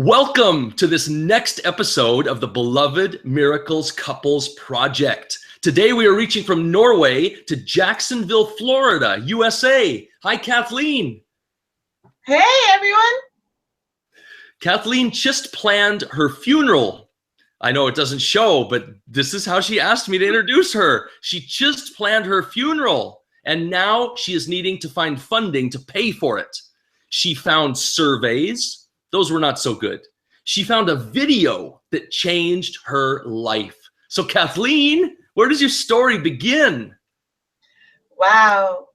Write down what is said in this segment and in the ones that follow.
Welcome to this next episode of the Beloved Miracles Couples Project. Today we are reaching from Norway to Jacksonville, Florida, USA. Hi, Kathleen. Hey, everyone. Kathleen just planned her funeral. I know it doesn't show, but this is how she asked me to introduce her. She just planned her funeral, and now she is needing to find funding to pay for it. She found surveys. Those were not so good. She found a video that changed her life. So Kathleen, where does your story begin? Wow.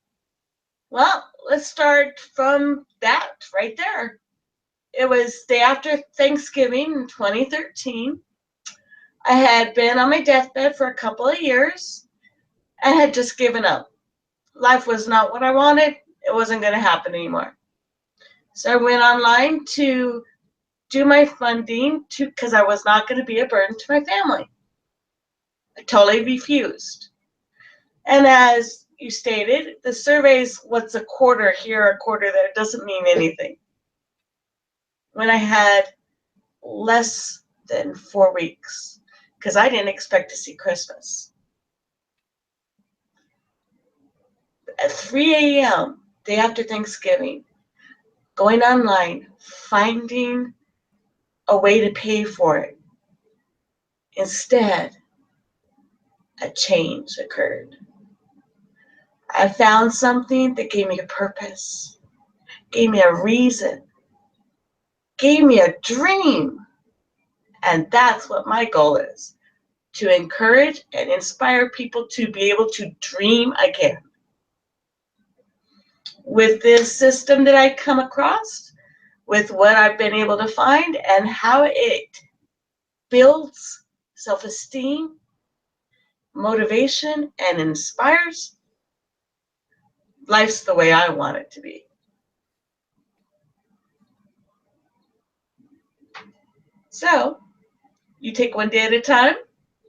Well, let's start from that right there. It was day after Thanksgiving in 2013. I had been on my deathbed for a couple of years and had just given up. Life was not what I wanted. It wasn't going to happen anymore. So I went online to do my funding because I was not going to be a burden to my family. I totally refused. And as you stated, the surveys, what's a quarter here, a quarter there, doesn't mean anything. When I had less than 4 weeks, because I didn't expect to see Christmas. At 3 a.m., day after Thanksgiving, going online, finding a way to pay for it. Instead, a change occurred. I found something that gave me a purpose, gave me a reason, gave me a dream. And that's what my goal is, to encourage and inspire people to be able to dream again. With this system that I come across, with what I've been able to find and how it builds self-esteem, motivation, and inspires, life's the way I want it to be. So, you take one day at a time,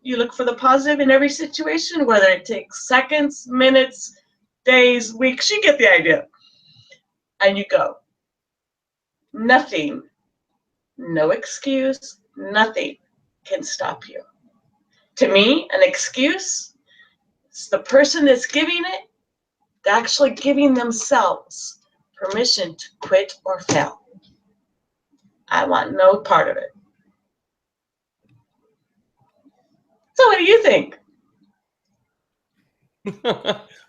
you look for the positive in every situation, whether it takes seconds, minutes, days, weeks, you get the idea. And you go. Nothing, no excuse, nothing can stop you. To me, an excuse is the person that's giving it, actually giving themselves permission to quit or fail. I want no part of it. So what do you think?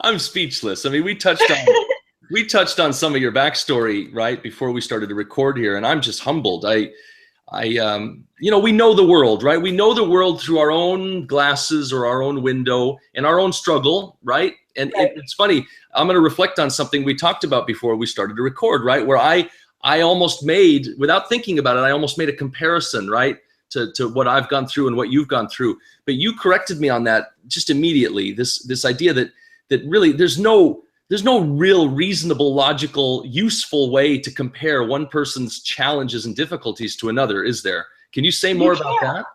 I'm speechless. I mean, we touched on some of your backstory right before we started to record here, and I'm just humbled. We know the world, right? We know the world through our own glasses or our own window and our own struggle, right? And right. It's funny. I'm going to reflect on something we talked about before we started to record, right? Where I almost made, without thinking about it, I almost made a comparison, right? To what I've gone through and what you've gone through. But you corrected me on that just immediately. This idea that really there's no real reasonable, logical, useful way to compare one person's challenges and difficulties to another, is there? Can you say more about that?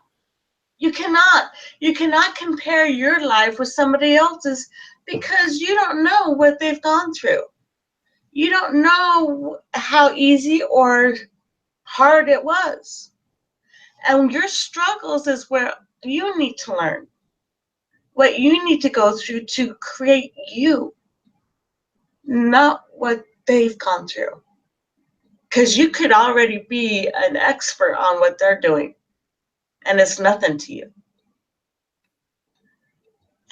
You cannot. You cannot compare your life with somebody else's because you don't know what they've gone through. You don't know how easy or hard it was. And your struggles is where you need to learn, what you need to go through to create you, not what they've gone through. Because you could already be an expert on what they're doing, and it's nothing to you.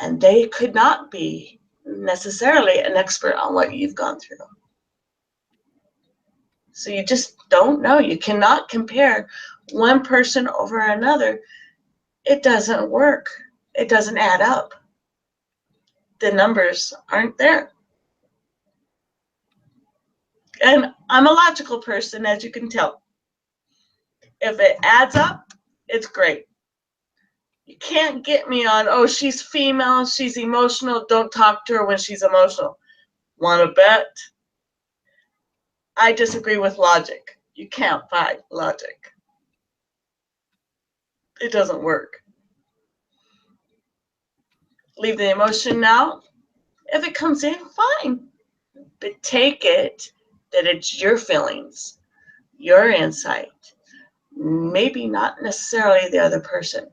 And they could not be necessarily an expert on what you've gone through. So you just don't know. You cannot compare one person over another. It doesn't work. It doesn't add up. The numbers aren't there. And I'm a logical person, as you can tell. If it adds up, it's great. You can't get me on, oh, she's female, she's emotional, don't talk to her when she's emotional. Want to bet? I disagree with logic. You can't fight logic. It doesn't work. Leave the emotion now. If it comes in, fine. But take it that it's your feelings, your insight, maybe not necessarily the other person.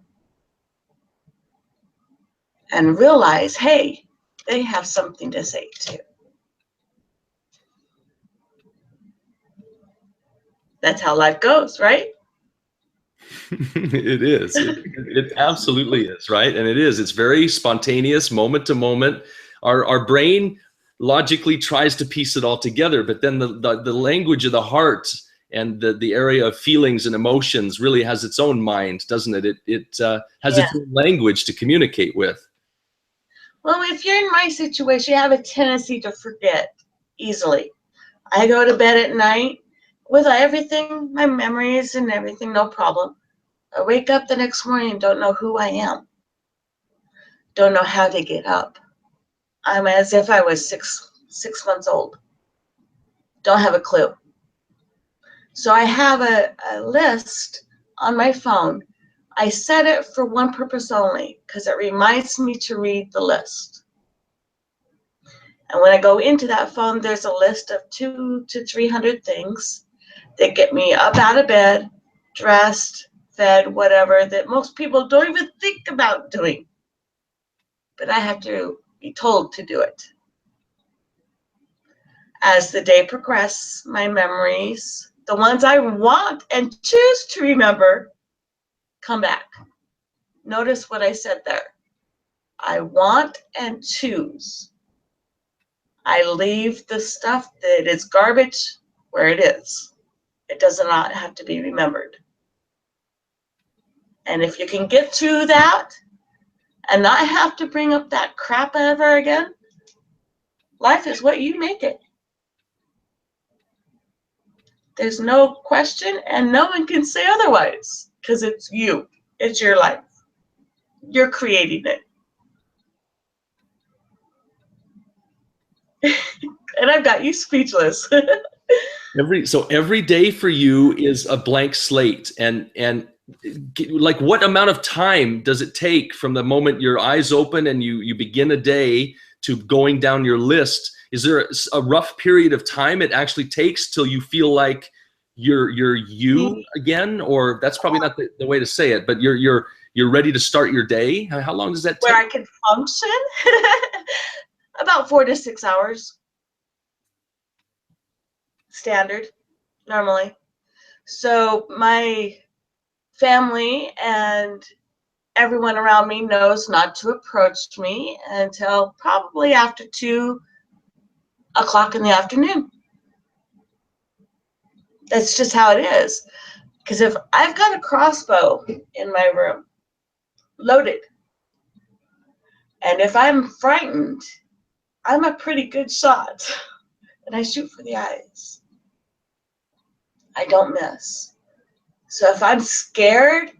And realize, hey, they have something to say too. That's how life goes, right? It is. It absolutely is, right? And it is. It's very spontaneous, moment to moment. Our brain logically tries to piece it all together, but then the language of the heart and the area of feelings and emotions really has its own mind, doesn't it? It has its own language to communicate with. Well, if you're in my situation, you have a tendency to forget easily. I go to bed at night with everything, my memories and everything, no problem. I wake up the next morning and don't know who I am. Don't know how to get up. I'm as if I was six months old. Don't have a clue. So I have a list on my phone. I set it for one purpose only, because it reminds me to read the list. And when I go into that phone, there's a list of 200 to 300 things that get me up out of bed, dressed, fed, whatever, that most people don't even think about doing. But I have to be told to do it. As the day progresses, my memories, the ones I want and choose to remember, come back. Notice what I said there. I want and choose. I leave the stuff that is garbage where it is. It does not have to be remembered. And if you can get through that and not have to bring up that crap ever again, life is what you make it. There's no question, and no one can say otherwise, because it's you. It's your life. You're creating it. And I've got you speechless. Every day for you is a blank slate, and like, what amount of time does it take from the moment your eyes open and you begin a day to going down your list? Is there a rough period of time it actually takes till you feel like you're you again? Or that's probably not the way to say it, but you're ready to start your day? How long does that take? Where I can function? About 4 to 6 hours. Standard, normally. So my family and everyone around me knows not to approach me until probably after 2 o'clock in the afternoon. That's just how it is. Because if I've got a crossbow in my room, loaded, and if I'm frightened, I'm a pretty good shot, and I shoot for the eyes. I don't miss. So if I'm scared,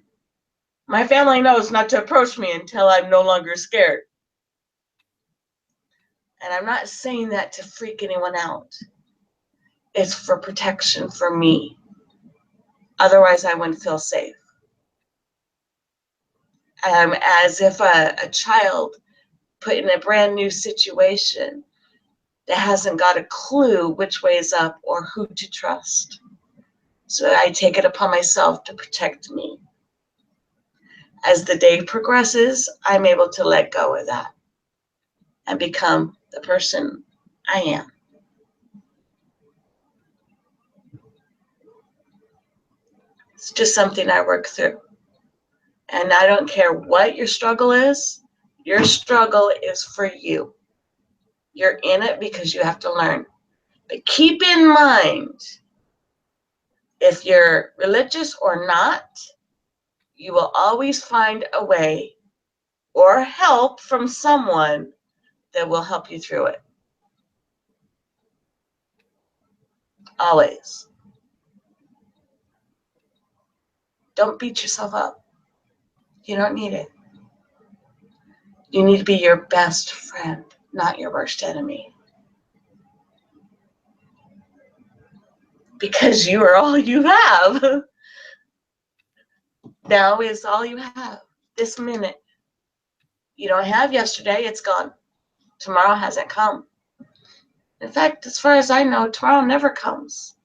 my family knows not to approach me until I'm no longer scared. And I'm not saying that to freak anyone out. It's for protection for me. Otherwise, I wouldn't feel safe. As if a child put in a brand new situation that hasn't got a clue which way is up or who to trust. So I take it upon myself to protect me. As the day progresses, I'm able to let go of that and become the person I am. It's just something I work through. And I don't care what your struggle is for you. You're in it because you have to learn. But keep in mind, if you're religious or not, you will always find a way or help from someone that will help you through it. Always. Don't beat yourself up. You don't need it. You need to be your best friend, not your worst enemy. Because you are all you have. Now is all you have. This minute. You don't have yesterday, it's gone. Tomorrow hasn't come. In fact, as far as I know, tomorrow never comes.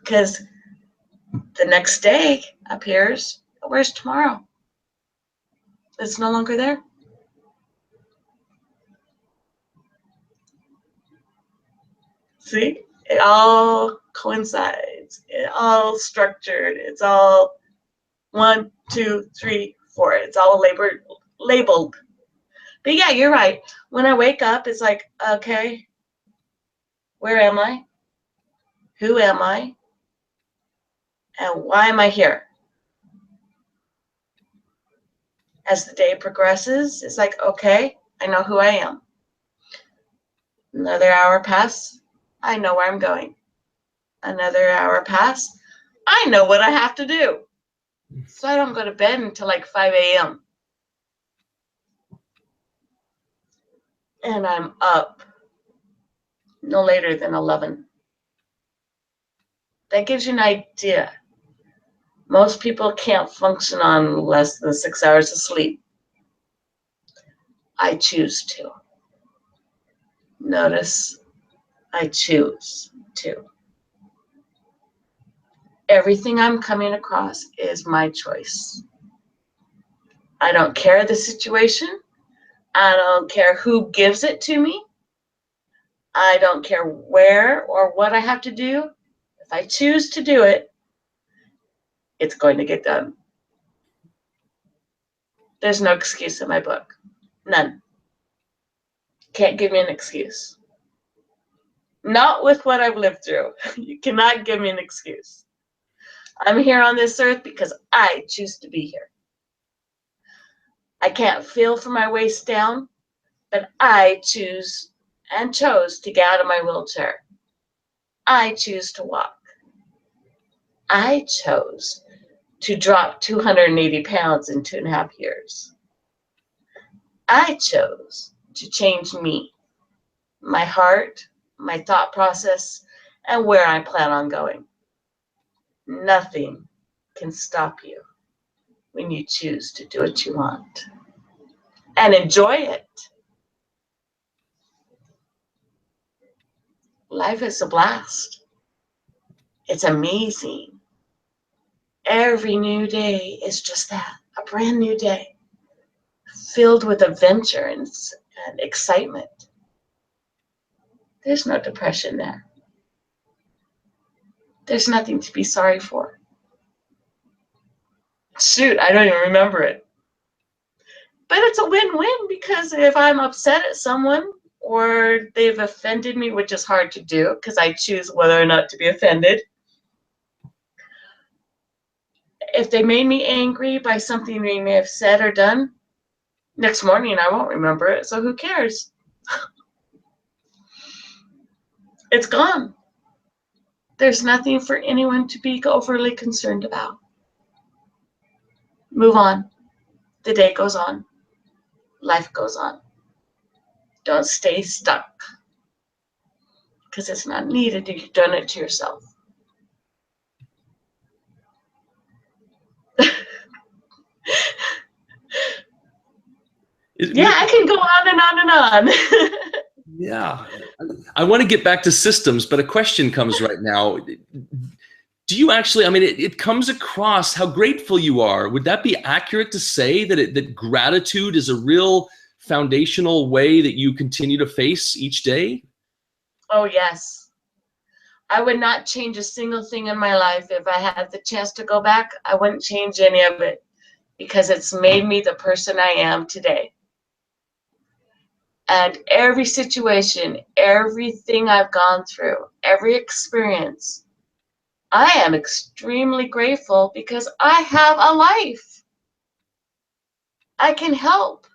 Because The next day appears. Where's tomorrow? It's no longer there. See? It all coincides. It all structured. It's all 1, 2, 3, 4. It's all labeled. But yeah, you're right. When I wake up, it's like, okay, where am I? Who am I? And why am I here? As the day progresses, it's like, okay, I know who I am. Another hour passes, I know where I'm going. Another hour passes, I know what I have to do. So I don't go to bed until like 5 a.m. And I'm up no later than 11. That gives you an idea. Most people can't function on less than 6 hours of sleep. I choose to. Notice, I choose to. Everything I'm coming across is my choice. I don't care the situation. I don't care who gives it to me. I don't care where or what I have to do. If I choose to do it, it's going to get done. There's no excuse in my book. None. Can't give me an excuse. Not with what I've lived through. You cannot give me an excuse. I'm here on this earth because I choose to be here. I can't feel from my waist down, but I choose and chose to get out of my wheelchair. I choose to walk. I chose to drop 280 pounds in 2.5 years. I chose to change me, my heart, my thought process, and where I plan on going. Nothing can stop you when you choose to do what you want and enjoy it. Life is a blast. It's amazing. Every new day is just that, a brand new day, filled with adventure and excitement. There's no depression there. There's nothing to be sorry for. Shoot, I don't even remember it. But it's a win-win, because if I'm upset at someone or they've offended me, which is hard to do because I choose whether or not to be offended. If they made me angry by something they may have said or done, next morning I won't remember it, so who cares? It's gone. There's nothing for anyone to be overly concerned about. Move on. The day goes on. Life goes on. Don't stay stuck, because it's not needed. You've done it to yourself. Yeah, I can go on and on and on. Yeah. I want to get back to systems, but a question comes right now. Do you actually, I mean, it comes across how grateful you are. Would that be accurate to say that that gratitude is a real foundational way that you continue to face each day? Oh, yes. I would not change a single thing in my life. If I had the chance to go back, I wouldn't change any of it, because it's made me the person I am today. And every situation, everything I've gone through, every experience, I am extremely grateful, because I have a life. I can help.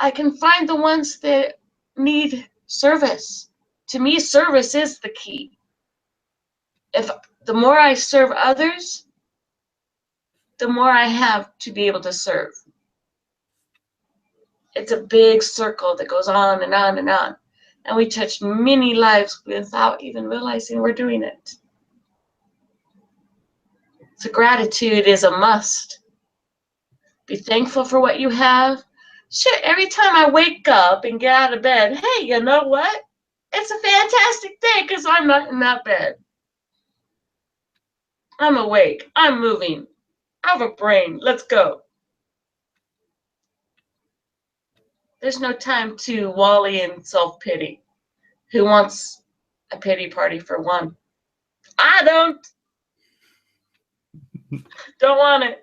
I can find the ones that need service. To me, service is the key. If the more I serve others, the more I have to be able to serve. It's a big circle that goes on and on and on. And we touch many lives without even realizing we're doing it. So gratitude is a must. Be thankful for what you have. Shit, every time I wake up and get out of bed, hey, you know what? It's a fantastic day because I'm not in that bed. I'm awake. I'm moving. I have a brain. Let's go. There's no time to wally in self-pity. Who wants a pity party for one? I don't. Don't want it.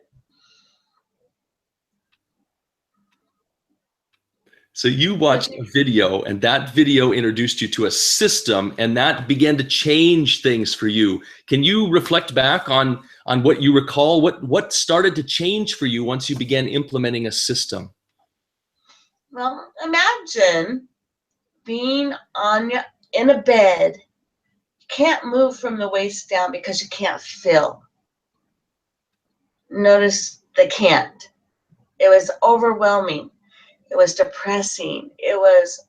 So you watched a video, and that video introduced you to a system, and that began to change things for you. Can you reflect back on what you recall? What started to change for you once you began implementing a system? Well, imagine being in a bed. You can't move from the waist down because you can't feel. Notice the can't. It was overwhelming. It was depressing. It was,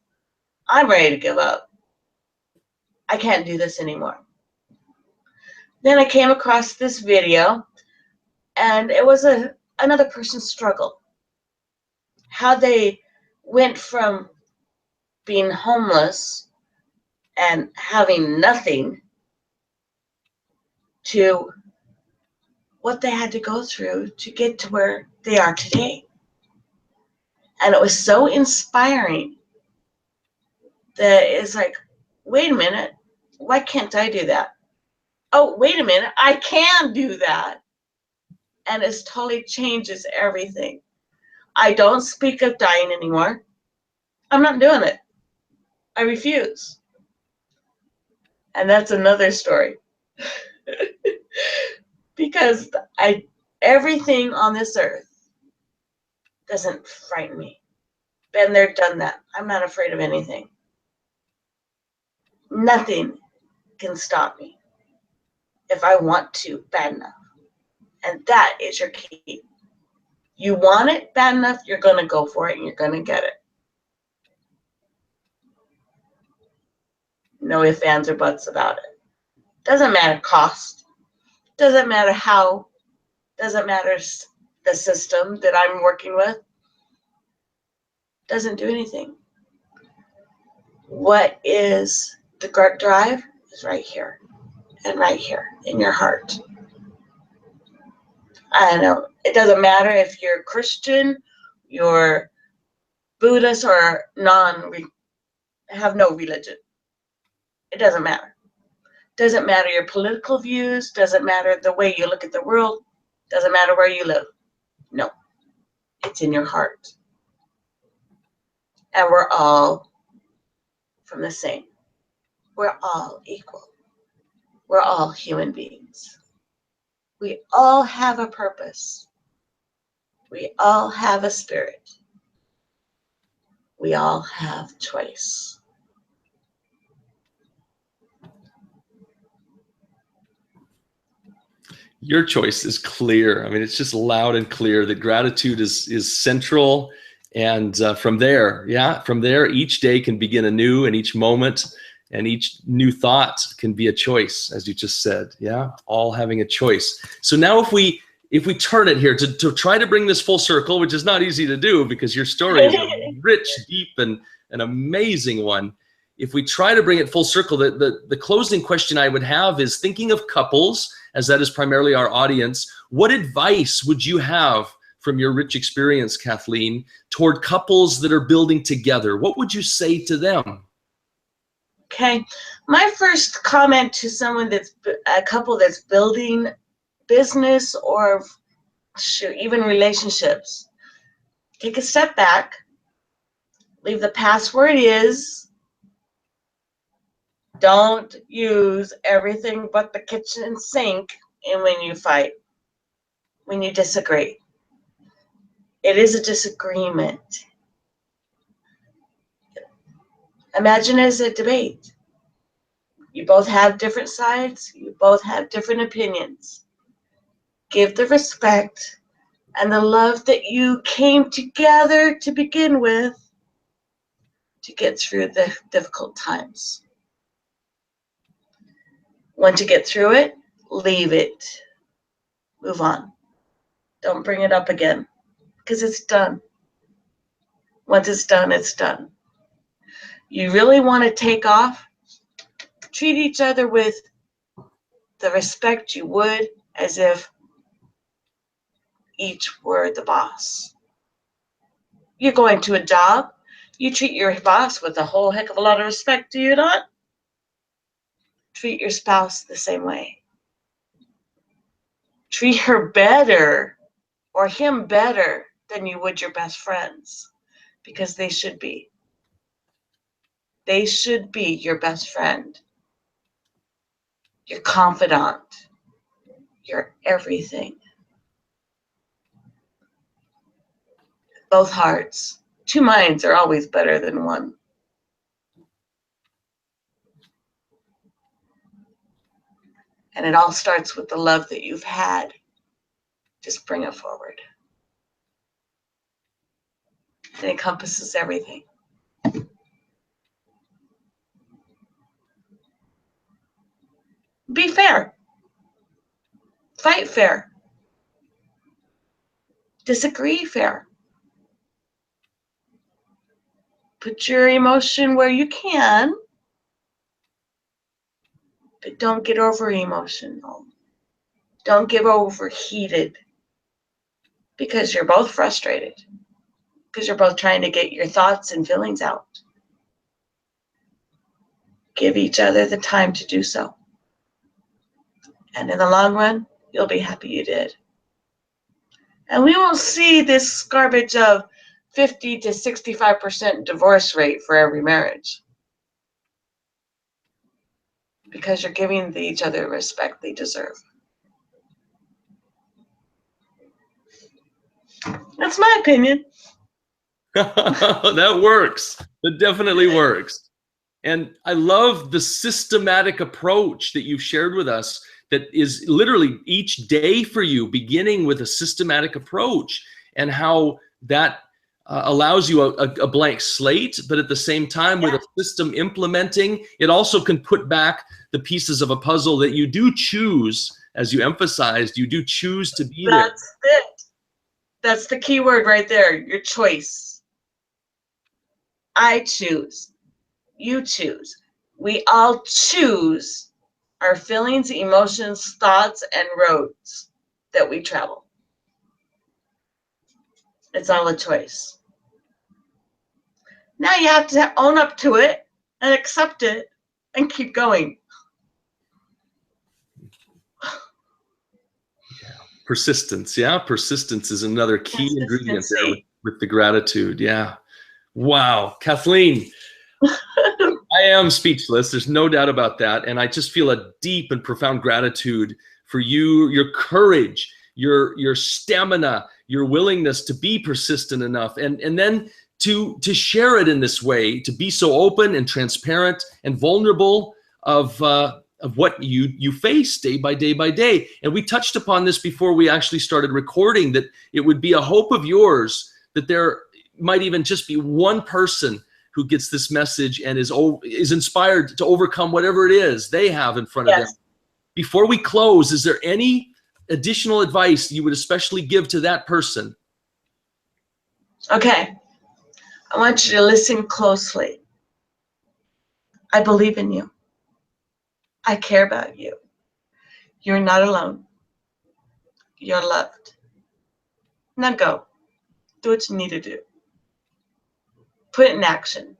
I'm ready to give up. I can't do this anymore. Then I came across this video, and it was another person's struggle. How they went from being homeless and having nothing to what they had to go through to get to where they are today. And it was so inspiring that it's like, wait a minute, why can't I do that? Oh, wait a minute, I can do that. And it totally changes everything. I don't speak of dying anymore. I'm not doing it. I refuse. And that's another story. Because everything on this earth doesn't frighten me. Been there, done that. I'm not afraid of anything. Nothing can stop me if I want to bad enough. And that is your key. You want it bad enough, you're going to go for it and you're going to get it. No ifs, ands, or buts about it. Doesn't matter cost. Doesn't matter how. Doesn't matter the system that I'm working with. Doesn't do anything. What is the drive is right here and right here in your heart. I don't know. It doesn't matter if you're Christian, you're Buddhist, or have no religion. It doesn't matter. Doesn't matter your political views. Doesn't matter the way you look at the world. Doesn't matter where you live. No. It's in your heart. And we're all from the same. We're all equal. We're all human beings. We all have a purpose. We all have a spirit. We all have choice. Your choice is clear. I mean, it's just loud and clear that gratitude is central. And from there, each day can begin anew, and each moment and each new thought can be a choice, as you just said. Yeah, all having a choice. So now if we turn it here to try to bring this full circle, which is not easy to do because your story is a rich, deep, and an amazing one. If we try to bring it full circle, the closing question I would have is, thinking of couples, as that is primarily our audience, what advice would you have from your rich experience, Kathleen, toward couples that are building together? What would you say to them? Okay, my first comment to someone that's a couple that's building business or even relationships: take a step back, leave the past where it is. Don't use everything but the kitchen sink and when you fight, when you disagree. It is a disagreement. Imagine it as a debate. You both have different sides. You both have different opinions. Give the respect and the love that you came together to begin with to get through the difficult times. Once you get through it, leave it. Move on. Don't bring it up again, because it's done. Once it's done, it's done. You really want to take off? Treat each other with the respect you would as if each were the boss. You're going to a job, you treat your boss with a whole heck of a lot of respect, do you not? Treat your spouse the same way. Treat her better or him better than you would your best friends, because they should be. They should be your best friend, your confidant, your everything. Both hearts. Two minds are always better than one. And it all starts with the love that you've had. Just bring it forward. It encompasses everything. Be fair. Fight fair. Disagree fair. Put your emotion where you can, but don't get over emotional. Don't get overheated, because you're both frustrated, because you're both trying to get your thoughts and feelings out. Give each other the time to do so. And in the long run, you'll be happy you did. And we won't see this garbage of 50 to 65% divorce rate for every marriage, because you're giving each other the respect they deserve. That's my opinion. That works. That definitely works. And I love the systematic approach that you've shared with us, that is literally each day for you, beginning with a systematic approach, and how that allows you a blank slate, but at the same time, with a system implementing, it also can put back the pieces of a puzzle that you do choose, as you emphasized, you do choose to be there. That's it. That's the key word right there, your choice. I choose. You choose. We all choose our feelings, emotions, thoughts, and roads that we travel. It's all a choice. Now you have to own up to it and accept it and keep going. Persistence, yeah. Persistence is another key ingredient there with the gratitude, yeah. Wow, Kathleen, I am speechless. There's no doubt about that. And I just feel a deep and profound gratitude for you, your courage, your stamina, your willingness to be persistent enough, and then to share it in this way, to be so open and transparent and vulnerable of what you face day by day by day. And we touched upon this before we actually started recording, that it would be a hope of yours that there might even just be one person who gets this message and is inspired to overcome whatever it is they have in front of them. Before we close, is there any additional advice you would especially give to that person? Okay. I want you to listen closely. I believe in you. I care about you. You're not alone. You're loved. Now go. Do what you need to do. Put it in action.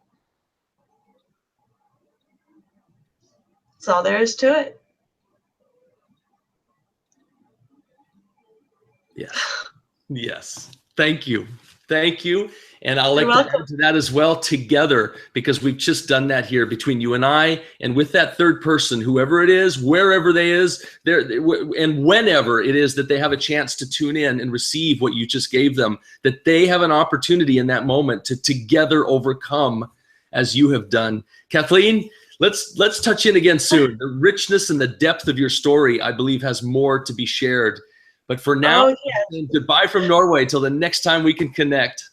That's all there is to it. Yes. Yes. Thank you. Thank you. And I'll like to add to that as well, together, because we've just done that here between you and I, and with that third person, whoever it is, wherever they is, and whenever it is that they have a chance to tune in and receive what you just gave them, that they have an opportunity in that moment to together overcome as you have done. Kathleen, let's touch in again soon. The richness and the depth of your story, I believe, has more to be shared. But for now, goodbye from Norway till the next time we can connect.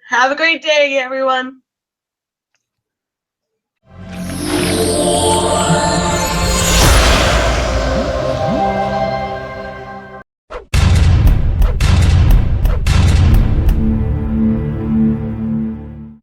Have a great day, everyone.